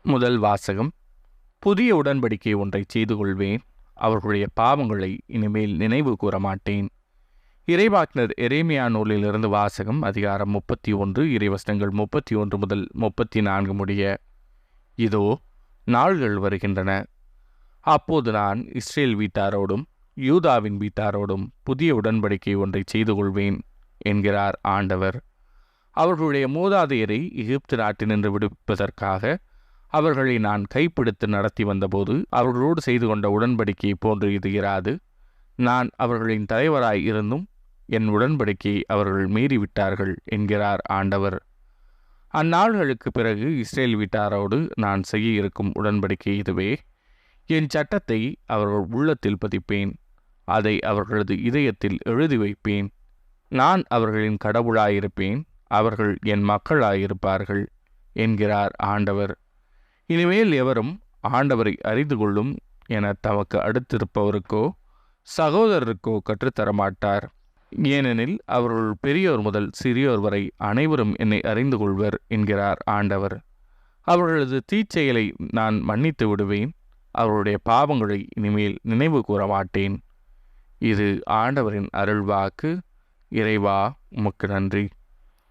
முதல் வாசகம். புதிய உடன்படிக்கை ஒன்றை செய்து கொள்வேன், அவர்களுடைய பாவங்களை இனிமேல் நினைவு கூற மாட்டேன். இறைவாக்கினர் எரேமியா நூலிலிருந்து வாசகம். அதிகாரம் 31, இறைவசனங்கள் 31 முதல் 34 முடிய. இதோ நாள்கள் வருகின்றன, அப்போது நான் இஸ்ரேல் வீட்டாரோடும் யூதாவின் வீட்டாரோடும் புதிய உடன்படிக்கை ஒன்றை செய்து கொள்வேன் என்கிறார் ஆண்டவர். அவர்களுடைய மூதாதையரை எகிப்து நாட்டினின்று விடுவிப்பதற்காக அவர்களை நான் கைப்பிடித்து நடத்தி வந்தபோது அவர்களோடு செய்து கொண்ட உடன்படிக்கையை போன்று இது இராது. நான் அவர்களின் தலைவராய் இருந்தும் என் உடன்படிக்கையை அவர்கள் மீறிவிட்டார்கள் என்கிறார் ஆண்டவர். அந்நாள்களுக்கு பிறகு இஸ்ரேல் வீட்டாரோடு நான் செய்ய இருக்கும் உடன்படிக்கை இதுவே. என் சட்டத்தை அவர்கள் உள்ளத்தில் பதிப்பேன், அதை அவர்களது இதயத்தில் எழுதி வைப்பேன். நான் அவர்களின் கடவுளாயிருப்பேன், அவர்கள் என் மக்களாயிருப்பார்கள் என்கிறார் ஆண்டவர். இனிமேல் எவரும் ஆண்டவரை அறிந்து கொள்ளும் என தமக்கு அடுத்திருப்பவருக்கோ சகோதரருக்கோ கற்றுத்தரமாட்டார். ஏனெனில் அவர்கள் பெரியோர் முதல் சிறியோர் வரை அனைவரும் என்னை அறிந்து கொள்வர் என்கிறார் ஆண்டவர். அவர்களது தீச்செயலை நான் மன்னித்து விடுவேன், அவர்களுடைய பாவங்களை இனிமேல் நினைவு கூற மாட்டேன். இது ஆண்டவரின் அருள்வாக்கு. இறைவா, உமக்கு நன்றி.